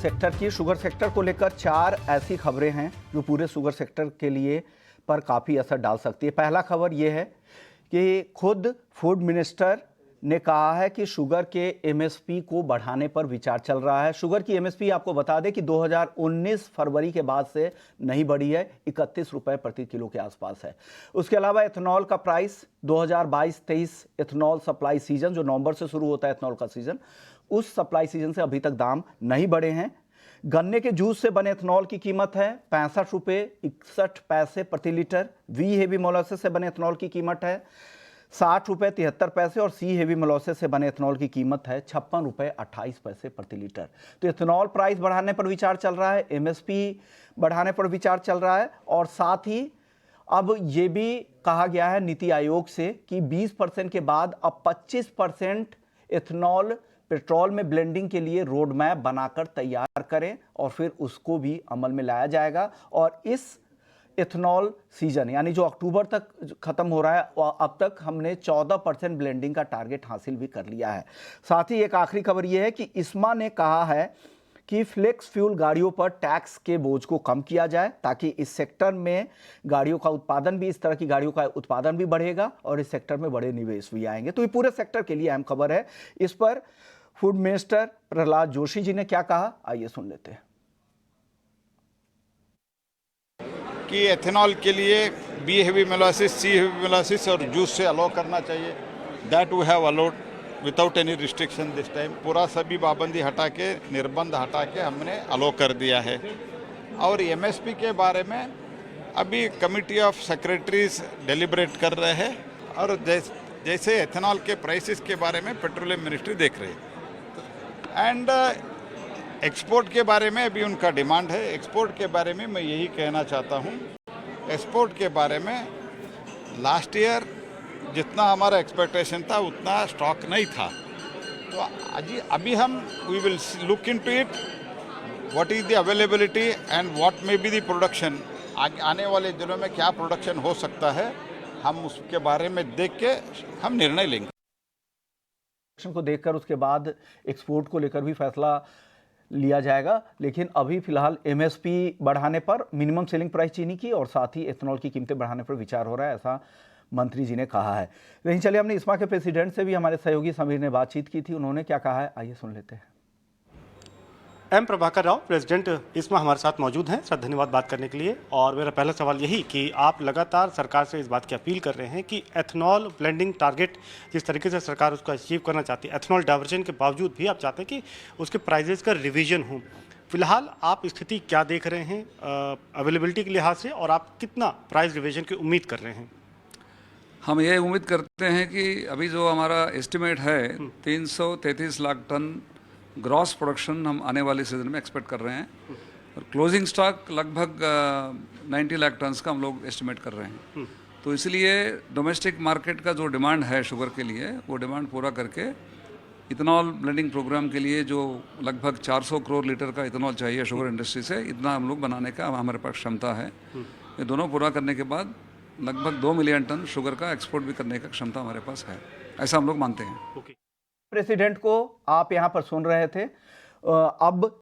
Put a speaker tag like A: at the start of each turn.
A: Sector की। Sugar sector को लेकर 4 ऐसी खबरें हैं जो पूरे शुगर सेक्टर के लिए पर काफ़ी असर डाल सकती है। पहला खबर यह है कि खुद फूड मिनिस्टर ने कहा है कि शुगर के एमएसपी को बढ़ाने पर विचार चल रहा है। शुगर की एमएसपी आपको बता दें कि 2019 फरवरी के बाद से नहीं बढ़ी है, 31 रुपए प्रति किलो के आसपास है। उसके अलावा एथेनॉल का प्राइस 2022-23 एथेनॉल सप्लाई सीजन, जो नवंबर से शुरू होता है एथेनॉल का सीजन, उस सप्लाई सीजन से अभी तक दाम नहीं बढ़े हैं। गन्ने के जूस से बने एथेनॉल की कीमत है 65 रुपये 61 पैसे प्रति लीटर। वी हेवी मोलासेस से बने एथेनॉल की कीमत है 60 रुपये 73 पैसे और सी हेवी मोलासेस से बने एथेनॉल की कीमत है 56 रुपये 28 पैसे प्रति लीटर। तो एथेनॉल प्राइस बढ़ाने पर विचार चल रहा है, एमएसपी बढ़ाने पर विचार चल रहा है और साथ ही अब ये भी कहा गया है नीति आयोग से कि 20% के बाद अब 25% एथेनॉल पेट्रोल में ब्लेंडिंग के लिए रोड मैप बनाकर तैयार करें और फिर उसको भी अमल में लाया जाएगा। और इस एथेनॉल सीजन यानी जो अक्टूबर तक खत्म हो रहा है, अब तक हमने 14% ब्लेंडिंग का टारगेट हासिल भी कर लिया है। साथ ही एक आखिरी खबर यह है कि इस्मा ने कहा है कि फ्लेक्स फ्यूल गाड़ियों पर टैक्स के बोझ को कम किया जाए ताकि इस सेक्टर में गाड़ियों का उत्पादन भी, इस तरह की गाड़ियों का उत्पादन भी बढ़ेगा और इस सेक्टर में बड़े निवेश भी आएंगे। तो ये पूरे सेक्टर के लिए अहम खबर है। इस पर फूड मिनिस्टर प्रहलाद जोशी जी ने क्या कहा, आइए सुन लेते हैं।
B: कि एथेनॉल के लिए B heavy molasses, C heavy molasses और जूस से अलाउ करना चाहिए। That we have allowed without any restriction this time. पूरा सभी पाबंदी हटा के, निर्बंध हटा के हमने अलाउ कर दिया है। और एमएसपी के बारे में अभी कमिटी ऑफ सेक्रेटरीज डेलिब्रेट कर रहे हैं और जैसे एथेनॉल के प्राइसेस के बारे में पेट्रोलियम मिनिस्ट्री देख रही है। एंड एक्सपोर्ट के बारे में अभी उनका डिमांड है। एक्सपोर्ट के बारे में मैं यही कहना चाहता हूँ, एक्सपोर्ट के बारे में लास्ट ईयर जितना हमारा एक्सपेक्टेशन था उतना स्टॉक नहीं था। तो अभी हम we will look into it, what is the availability and what may be the production. आने वाले दिनों में क्या प्रोडक्शन हो सकता है, हम उसके बारे में देख के हम निर्णय लेंगे।
A: को देखकर उसके बाद एक्सपोर्ट को लेकर भी फैसला लिया जाएगा। लेकिन अभी फिलहाल एमएसपी बढ़ाने पर, मिनिमम सेलिंग प्राइस चीनी की और साथ ही एथेनॉल की कीमतें बढ़ाने पर विचार हो रहा है, ऐसा मंत्री जी ने कहा है। लेकिन चलिए, हमने इस्मा के प्रेसिडेंट से भी, हमारे सहयोगी समीर ने बातचीत की थी, उन्होंने क्या कहा है आइए सुन लेते हैं।
C: एम प्रभाकर राव, प्रेसिडेंट इस्मा हमारे साथ मौजूद हैं। सर धन्यवाद बात करने के लिए। और मेरा पहला सवाल यही कि आप लगातार सरकार से इस बात की अपील कर रहे हैं कि एथेनॉल ब्लेंडिंग टारगेट जिस तरीके से सरकार उसको अचीव करना चाहती है, एथेनॉल डाइवर्जन के बावजूद भी आप चाहते हैं कि उसके प्राइजेस का रिवीजन हो। फिलहाल आप स्थिति क्या देख रहे हैं अवेलेबिलिटी के लिहाज से, और आप कितना प्राइस रिवीजन की उम्मीद कर रहे हैं?
D: हम ये उम्मीद करते हैं कि अभी जो हमारा एस्टिमेट है 333 लाख टन ग्रॉस प्रोडक्शन हम आने वाले सीजन में एक्सपेक्ट कर रहे हैं और क्लोजिंग स्टॉक लगभग 90 लाख टन्स का हम लोग एस्टिमेट कर रहे हैं। तो इसलिए डोमेस्टिक मार्केट का जो डिमांड है शुगर के लिए, वो डिमांड पूरा करके इथेनॉल ब्लेंडिंग प्रोग्राम के लिए जो लगभग 400 करोड़ लीटर का इथेनॉल चाहिए शुगर इंडस्ट्री से, इतना हम लोग बनाने का हमारे पास क्षमता है। ये दोनों पूरा करने के बाद लगभग 2 मिलियन टन शुगर का एक्सपोर्ट भी करने का क्षमता हमारे पास है, ऐसा हम लोग मानते हैं।
A: प्रेसिडेंट को आप यहां पर सुन रहे थे। अब